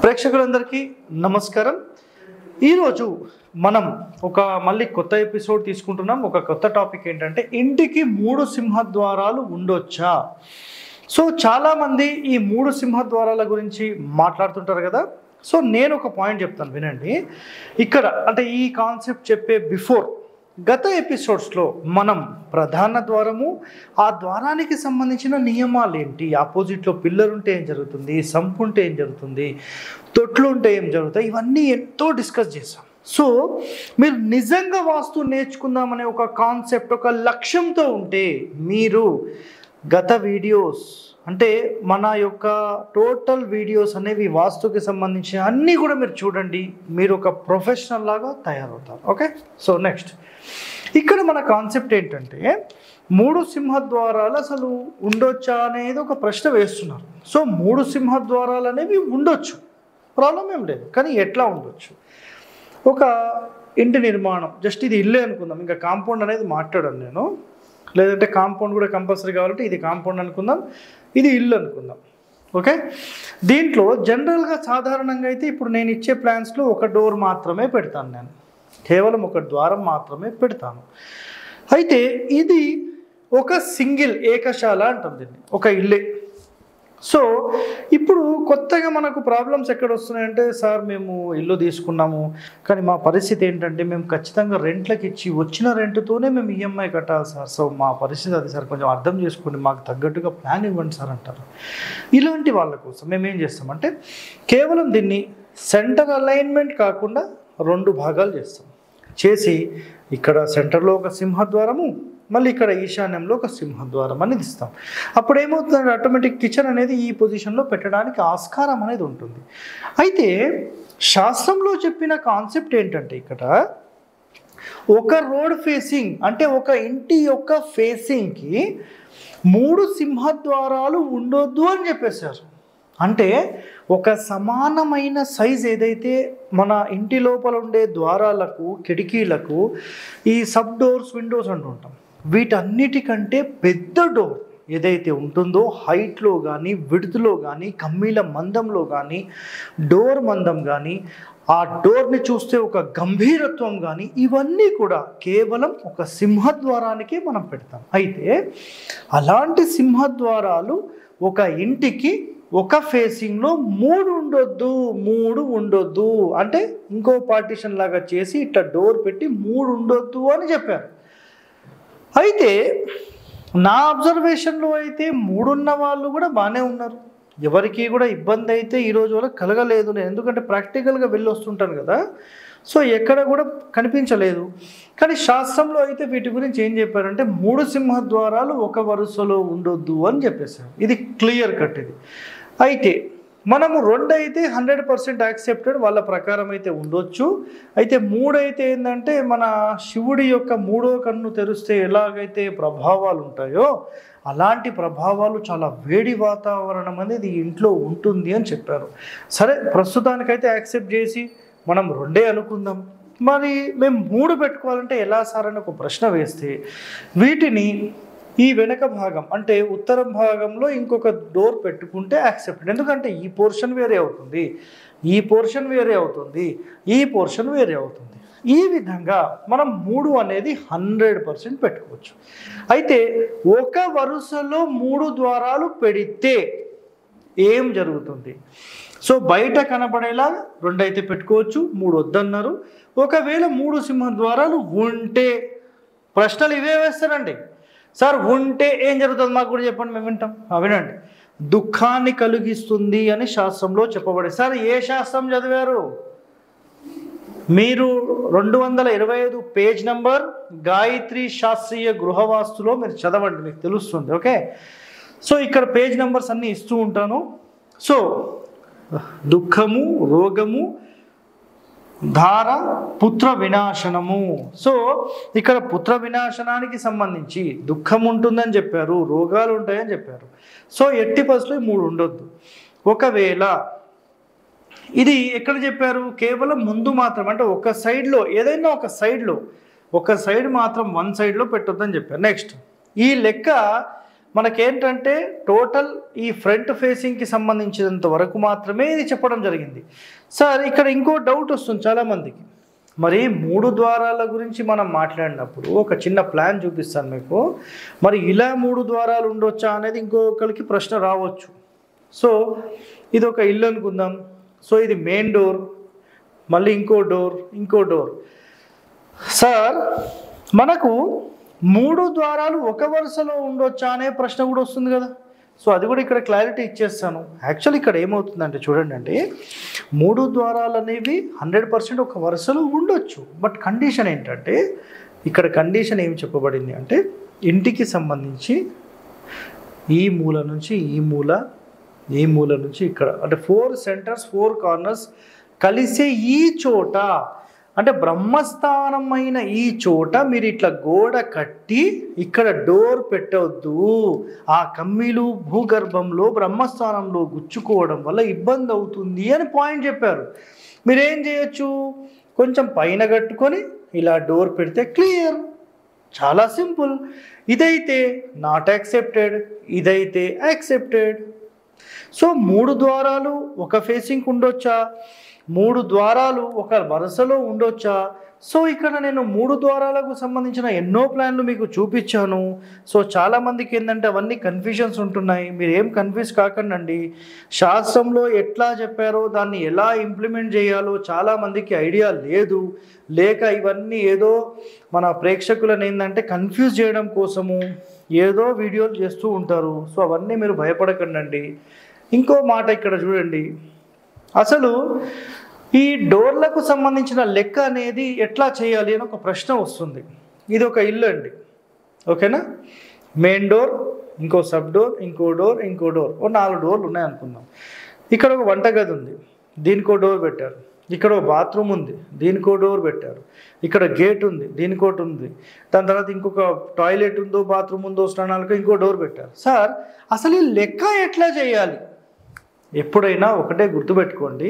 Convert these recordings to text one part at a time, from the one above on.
ప్రేక్షకులందరికీ నమస్కారం. ఈరోజు మనం మళ్ళీ కొత్త ఎపిసోడ్ తీసుకుంటున్నాం. ఒక కొత్త టాపిక్ ఏంటంటే ఇంటికి 3 సింహద్వారాలు ఉండొచ్చా. సో చాలామంది ఈ 3 సింహద్వారాల గురించి మాట్లాడుతుంటారు కదా. సో నేను ఒక పాయింట్ చెప్తాను, వినండి. ఇక్కడ అంటే ఈ కాన్సెప్ట్ చెప్పే బిఫోర్ గత ఎపిసోడ్స్లో మనం ప్రధాన ద్వారము, ఆ ద్వారానికి సంబంధించిన నియమాలు ఏంటి, ఆపోజిట్లో పిల్లర్ ఉంటే ఏం జరుగుతుంది, సంపు ఉంటే ఏం జరుగుతుంది, తొట్లు ఉంటే ఏం జరుగుతాయి, ఇవన్నీ ఎంతో డిస్కస్ చేసాం. సో మీరు నిజంగా వాస్తు నేర్చుకుందామనే ఒక కాన్సెప్ట్, ఒక లక్ష్యంతో ఉంటే మీరు గత వీడియోస్ అంటే మన యొక్క టోటల్ వీడియోస్ అనేవి వాస్తుకి సంబంధించిన అన్నీ కూడా మీరు చూడండి. మీరు ఒక ప్రొఫెషనల్ లాగా తయారవుతారు. ఓకే, సో నెక్స్ట్ ఇక్కడ మన కాన్సెప్ట్ ఏంటంటే 3 సింహద్వారాలు అసలు ఉండొచ్చా అనేది ఒక ప్రశ్న వేస్తున్నారు. సో 3 సింహద్వారాలు అనేవి ఉండొచ్చు, ప్రాబ్లం ఏం లేదు. కానీ ఎట్లా ఉండొచ్చు? ఒక ఇంటి నిర్మాణం, జస్ట్ ఇది ఇల్లే అనుకుందాం, ఇంకా కాంపౌండ్ అనేది మాట్లాడాను నేను. లేదంటే కాంపౌండ్ కూడా కంపల్సరీ కావాలంటే ఇది కాంపౌండ్ అనుకుందాం, ఇది ఇల్లు అనుకుందాం. ఓకే, దీంట్లో జనరల్గా సాధారణంగా అయితే ఇప్పుడు నేను ఇచ్చే ప్లాన్స్లో ఒక డోర్ మాత్రమే పెడతాను, నేను కేవలం ఒక ద్వారం మాత్రమే పెడతాను. అయితే ఇది ఒక సింగిల్ ఏకశాల అంటాం దీన్ని, ఒక ఇల్లే. సో ఇప్పుడు కొత్తగా మనకు ప్రాబ్లమ్స్ ఎక్కడ వస్తున్నాయంటే, సార్ మేము ఇల్లు తీసుకున్నాము కానీ మా పరిస్థితి ఏంటంటే మేము ఖచ్చితంగా రెంట్లకు ఇచ్చి వచ్చిన రెంట్తోనే మేము ఈఎంఐ కట్టాలి సార్. సో మా పరిస్థితి అది సార్, కొంచెం అర్థం చేసుకోండి, మాకు తగ్గట్టుగా ప్లాన్ ఇవ్వండి సార్ అంటారు. ఇలాంటి వాళ్ళ కోసం మేము ఏం చేస్తామంటే కేవలం దీన్ని సెంటర్ అలైన్మెంట్ కాకుండా 2 భాగాలు చేస్తాం. చేసి ఇక్కడ సెంటర్లో ఒక సింహద్వారము, మళ్ళీ ఇక్కడ ఈశాన్యంలో ఒక సింహద్వారం అనేది ఇస్తాం. అప్పుడు ఏమవుతుందంటే ఆటోమేటిక్ కిచెన్ అనేది ఈ పొజిషన్లో పెట్టడానికి ఆస్కారం అనేది ఉంటుంది. అయితే శాస్త్రంలో చెప్పిన కాన్సెప్ట్ ఏంటంటే ఇక్కడ ఒక రోడ్ ఫేసింగ్ అంటే ఒక ఇంటి యొక్క ఫేసింగ్కి 3 సింహద్వారాలు ఉండొద్దు అని చెప్పేశారు. అంటే ఒక సమానమైన సైజ్ ఏదైతే మన ఇంటి లోపల ఉండే ద్వారాలకు, కిటికీలకు ఈ సబ్ డోర్స్, విండోస్ అంటుంటాం, వీటన్నిటికంటే పెద్ద డోర్ ఏదైతే ఉంటుందో హైట్లో కానీ, విడ్త్లో కానీ, కమ్మీల మందంలో కానీ, డోర్ మందం కానీ, ఆ డోర్ని చూస్తే ఒక గంభీరత్వం కానీ, ఇవన్నీ కూడా కేవలం ఒక సింహద్వారానికే మనం పెడతాం. అయితే అలాంటి సింహద్వారాలు ఒక ఇంటికి ఒక ఫేసింగ్లో 3 ఉండొద్దు అంటే ఇంకో పార్టీషన్ లాగా చేసి ఇట్లా డోర్ పెట్టి 3 ఉండొద్దు అని చెప్పారు. అయితే నా అబ్జర్వేషన్లో అయితే 3 ఉన్న వాళ్ళు కూడా బాగానే ఉన్నారు, ఎవరికి కూడా ఇబ్బంది అయితే ఈరోజు వరకు కలగలేదు. నేను ఎందుకంటే ప్రాక్టికల్గా వెళ్ళి వస్తుంటాను కదా, సో ఎక్కడ కూడా కనిపించలేదు. కానీ శాస్త్రంలో అయితే వీటి గురించి ఏం చెప్పారంటే 3 సింహద్వారాలు ఒక వరుసలో ఉండొద్దు అని చెప్పేశారు. ఇది క్లియర్ కట్ ఇది. అయితే మనము 2 అయితే 100% యాక్సెప్టెడ్, వాళ్ళ ప్రకారం అయితే ఉండొచ్చు. అయితే 3 అయితే ఏంటంటే మన శివుడి యొక్క 3వ కన్ను తెరిస్తే ఎలాగైతే ప్రభావాలు ఉంటాయో అలాంటి ప్రభావాలు, చాలా వేడి వాతావరణం అనేది ఇంట్లో ఉంటుంది అని చెప్పారు. సరే, ప్రస్తుతానికైతే యాక్సెప్ట్ చేసి మనం 2 అనుకుందాం. మరి మేము 3 పెట్టుకోవాలంటే ఎలా సార్ అని ఒక ప్రశ్న వేస్తే, వీటిని ఈ వెనక భాగం అంటే ఉత్తరం భాగంలో ఇంకొక డోర్ పెట్టుకుంటే యాక్సెప్టెడ్. ఎందుకంటే ఈ పోర్షన్ వేరే అవుతుంది, ఈ పోర్షన్ వేరే అవుతుంది, ఈ పోర్షన్ వేరే అవుతుంది. ఈ విధంగా మనం 3 అనేది 100% పెట్టుకోవచ్చు. అయితే ఒక వరుసలో 3 ద్వారాలు పెడితే ఏం జరుగుతుంది? సో బయట కనబడేలా 2 అయితే పెట్టుకోవచ్చు, 3 వద్దన్నారు. ఒకవేళ 3 సింహద్వారాలు ఉంటే ప్రశ్నలు ఇవే వేస్తారండి. సార్ ఉంటే ఏం జరుగుతుంది మాకు కూడా చెప్పండి, మేము వింటాం. వినండి, దుఃఖాన్ని కలిగిస్తుంది అని శాస్త్రంలో చెప్పబడి. సార్ ఏ శాస్త్రం చదివారు మీరు? 225 పేజ్ నంబర్ గాయత్రి శాస్త్రీయ గృహవాస్తులో మీరు చదవండి, మీకు తెలుస్తుంది. ఓకే, సో ఇక్కడ పేజ్ నెంబర్స్ అన్నీ ఇస్తూ ఉంటాను. సో దుఃఖము, రోగము, ధార, పుత్ర వినాశనము. సో ఇక్కడ పుత్ర వినాశనానికి సంబంధించి దుఃఖం ఉంటుందని చెప్పారు, రోగాలు ఉంటాయని చెప్పారు. సో ఎట్టి పరిస్థితుల్లో 3 ఉండొద్దు. ఒకవేళ ఇది ఎక్కడ చెప్పారు? కేవలం ముందు మాత్రం, అంటే ఒక సైడ్లో ఏదైనా ఒక సైడ్లో, ఒక సైడ్ మాత్రం 1 సైడ్లో పెట్టొద్దని చెప్పారు. నెక్స్ట్ ఈ లెక్క మనకేంటంటే టోటల్ ఈ ఫ్రంట్ ఫేసింగ్కి సంబంధించినంత వరకు మాత్రమే ఇది చెప్పడం జరిగింది. సార్ ఇక్కడ ఇంకో డౌట్ వస్తుంది చాలామందికి, మరి 3 ద్వారాల గురించి మనం మాట్లాడినప్పుడు ఒక చిన్న ప్లాన్ చూపిస్తాను మీకు. మరి ఇలా 3 ద్వారాలు ఉండొచ్చా అనేది ఇంకొకరికి ప్రశ్న రావచ్చు. సో ఇది ఒక ఇల్లు అనుకుందాం. సో ఇది మెయిన్ డోర్, మళ్ళీ ఇంకో డోర్. సార్ మనకు 3 ద్వారాలు ఒక వరుసలో ఉండొచ్చా అనే ప్రశ్న కూడా వస్తుంది కదా. సో అది కూడా ఇక్కడ క్లారిటీ ఇచ్చేస్తాను. యాక్చువల్లీ ఇక్కడ ఏమవుతుందంటే చూడండి అండి, 3 ద్వారాలు అనేవి 100% ఒక వరుసలో ఉండొచ్చు. బట్ కండిషన్ ఏంటంటే, ఇక్కడ కండిషన్ ఏమి చెప్పబడింది అంటే, ఇంటికి సంబంధించి ఈ మూల నుంచి ఈ మూల నుంచి ఇక్కడ అంటే 4 సెంటర్స్ 4 కార్నర్స్ కలిసే ఈ చోట, అంటే బ్రహ్మస్థానమైన ఈ చోట మీరు ఇట్లా గోడ కట్టి ఇక్కడ డోర్ పెట్టవద్దు. ఆ కమ్మీలు భూగర్భంలో బ్రహ్మస్థానంలో గుచ్చుకోవడం వల్ల ఇబ్బంది అవుతుంది అని పాయింట్ చెప్పారు. మీరేం చేయొచ్చు, కొంచెం పైన కట్టుకొని ఇలా డోర్ పెడితే క్లియర్, చాలా సింపుల్. ఇదైతే నాట్ యాక్సెప్టెడ్, ఇదైతే యాక్సెప్టెడ్. సో 3 ద్వారాలు ఒక ఫేసింగ్ ఉండొచ్చా, 3 ద్వారాలు ఒక వరుసలో ఉండొచ్చా? సో ఇక్కడ నేను 3 ద్వారాలకు సంబంధించిన ఎన్నో ప్లాన్లు మీకు చూపించాను. సో చాలామందికి ఏంటంటే అవన్నీ కన్ఫ్యూజన్స్ ఉంటున్నాయి. మీరు ఏం కన్ఫ్యూజ్ కాకండి. శాస్త్రంలో ఎట్లా చెప్పారో దాన్ని ఎలా ఇంప్లిమెంట్ చేయాలో చాలామందికి ఐడియా లేదు. లేక ఇవన్నీ ఏదో మన ప్రేక్షకులను ఏంటంటే కన్ఫ్యూజ్ చేయడం కోసము ఏదో వీడియోలు చేస్తూ ఉంటారు. సో అవన్నీ మీరు భయపడకండి. ఇంకో మాట ఇక్కడ చూడండి, అసలు ఈ డోర్లకు సంబంధించిన లెక్క అనేది ఎట్లా చేయాలి అని ఒక ప్రశ్న వస్తుంది. ఇది ఒక ఇల్లు అండి, ఓకేనా? మెయిన్ డోర్, ఇంకో సబ్ డోర్, ఇంకో డోర్, ఓ 4 డోర్లు ఉన్నాయి అనుకుందాం. ఇక్కడ ఒక వంటగది ఉంది, దీనికో డోర్ పెట్టారు. ఇక్కడ ఒక బాత్రూమ్ ఉంది, దీనికో డోర్ పెట్టారు. ఇక్కడ గేట్ ఉంది, దీనికోటి ఉంది. దాని తర్వాత ఇంకొక టాయిలెట్ ఉందో, బాత్రూమ్ ఉందో, స్నానాలకు ఇంకో డోర్ పెట్టారు. సార్ అసలు ఈ లెక్క ఎట్లా చేయాలి? ఎప్పుడైనా ఒకటే గుర్తుపెట్టుకోండి,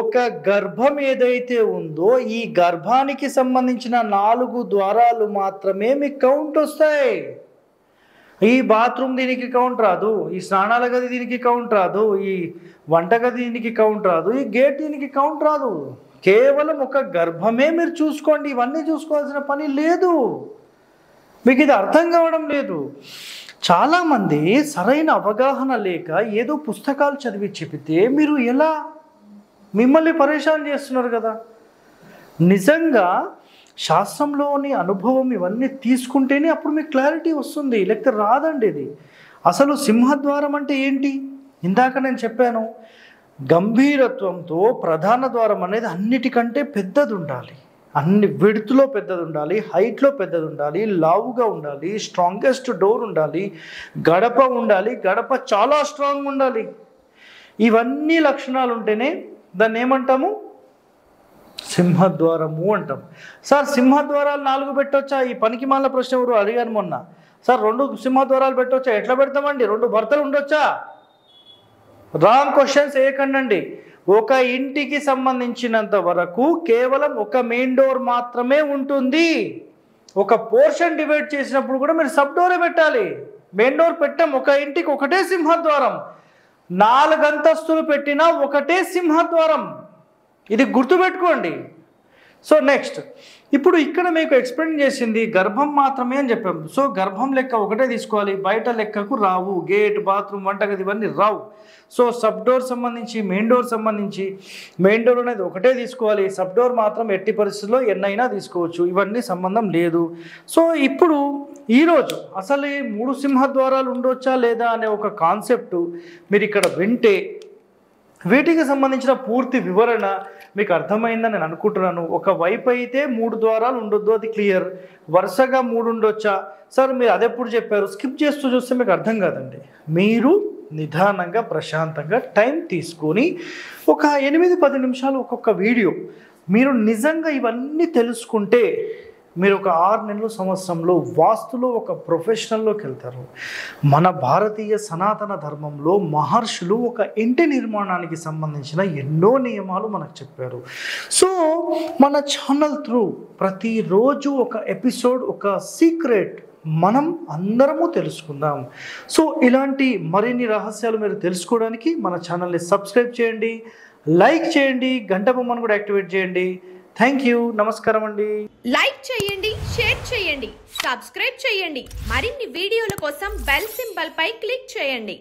ఒక గర్భం ఏదైతే ఉందో ఈ గర్భానికి సంబంధించిన 4 ద్వారాలు మాత్రమే మీకు కౌంట్ వస్తాయి. ఈ బాత్రూమ్ దీనికి కౌంట్ రాదు, ఈ స్నానాల గది దీనికి కౌంట్ రాదు, ఈ వంటగది దీనికి కౌంట్ రాదు, ఈ గేట్ దీనికి కౌంట్ రాదు. కేవలం ఒక గర్భమే మీరు చూసుకోండి, ఇవన్నీ చూసుకోవాల్సిన పని లేదు. మీకు ఇది అర్థం కావడం లేదు. చాలామంది సరైన అవగాహన లేక ఏదో పుస్తకాలు చదివి చెబితే మీరు ఎలా మిమ్మల్ని పరేషాన్ చేస్తున్నారు కదా. నిజంగా శాస్త్రంలోని అనుభవం ఇవన్నీ తీసుకుంటేనే అప్పుడు మీకు క్లారిటీ వస్తుంది, లేకపోతే రాదండి. ఇది అసలు సింహద్వారం అంటే ఏంటి? ఇందాక నేను చెప్పాను, గంభీరత్వంతో ప్రధాన ద్వారం అనేది అన్నిటికంటే పెద్దది ఉండాలి, అన్ని విడ్త్లో పెద్దది ఉండాలి, హైట్లో పెద్దది ఉండాలి, లావుగా ఉండాలి, స్ట్రాంగెస్ట్ డోర్ ఉండాలి, గడప ఉండాలి, గడప చాలా స్ట్రాంగ్ ఉండాలి. ఇవన్నీ లక్షణాలు ఉంటేనే దాన్ని ఏమంటాము? సింహద్వారము అంటాం. సార్ సింహద్వారాలు 4 పెట్టొచ్చా? ఈ పనికి మాల ప్రశ్న ఎవరు అడిగాను మొన్న. సార్ 2 సింహద్వారాలు పెట్టొచ్చా? ఎట్లా పెడతామండి? 2 భర్తలు ఉండొచ్చా? రాంగ్ క్వశ్చన్స్ వేయకండి. ఒక ఇంటికి సంబంధించినంత వరకు కేవలం ఒక మెయిన్ డోర్ మాత్రమే ఉంటుంది. ఒక పోర్షన్ డివైడ్ చేసినప్పుడు కూడా మీరు సబ్ డోరే పెట్టాలి. మెయిన్ డోర్ పెట్టాం, ఒక ఇంటికి ఒకటే సింహద్వారం. 4 అంతస్తులు పెట్టినా ఒకటే సింహద్వారం. ఇది గుర్తుపెట్టుకోండి. సో నెక్స్ట్, ఇప్పుడు ఇక్కడ మీకు ఎక్స్ప్లెయిన్ చేసింది గర్భం మాత్రమే అని చెప్పాము. సో గర్భం లెక్క ఒకటే తీసుకోవాలి, బయట లెక్కకు రావు. గేట్, బాత్రూమ్, వంటగది ఇవన్నీ రావు. సో సబ్ డోర్ సంబంధించి, మెయిన్ డోర్ సంబంధించి, మెయిన్ డోర్ అనేది ఒకటే తీసుకోవాలి, సబ్ డోర్ మాత్రం ఎట్టి పరిస్థితుల్లో ఎన్నైనా తీసుకోవచ్చు. ఇవన్నీ సంబంధం లేదు. సో ఇప్పుడు ఈరోజు అసలు ఈ 3 సింహద్వారాలు ఉండొచ్చా లేదా అనే ఒక కాన్సెప్ట్ మీరు ఇక్కడ వింటే వీటికి సంబంధించిన పూర్తి వివరణ మీకు అర్థమైందని నేను అనుకుంటున్నాను. ఒక వైపు అయితే 3 ద్వారాలు ఉండొద్దు, అది క్లియర్. వరుసగా 3 ఉండొచ్చా? సార్ మీరు అదెప్పుడు చెప్పారు? స్కిప్ చేస్తూ చూస్తే మీకు అర్థం కాదండి. మీరు నిదానంగా ప్రశాంతంగా టైం తీసుకొని ఒక 8-10 నిమిషాలు ఒక్కొక్క వీడియో మీరు నిజంగా ఇవన్నీ తెలుసుకుంటే మీరు ఒక 6 నెలల సంవత్సరంలో వాస్తులో ఒక ప్రొఫెషనల్లోకి వెళ్తారు. మన భారతీయ సనాతన ధర్మంలో మహర్షులు ఒక ఇంటి నిర్మాణానికి సంబంధించిన ఎన్నో నియమాలు మనకు చెప్పారు. సో మన ఛానల్ త్రూ ప్రతిరోజు ఒక ఎపిసోడ్, ఒక సీక్రెట్ మనం అందరము తెలుసుకుందాం. సో ఇలాంటి మరిన్ని రహస్యాలు మీరు తెలుసుకోవడానికి మన ఛానల్ని సబ్స్క్రైబ్ చేయండి, లైక్ చేయండి, గంట బొమ్మను కూడా యాక్టివేట్ చేయండి. Thank you. నమస్కారం అండి. లైక్ చేయండి, షేర్ చేయండి, సబ్స్క్రైబ్ చేయండి. మరిన్ని వీడియోల కోసం బెల్ సింబల్ పై క్లిక్ చేయండి.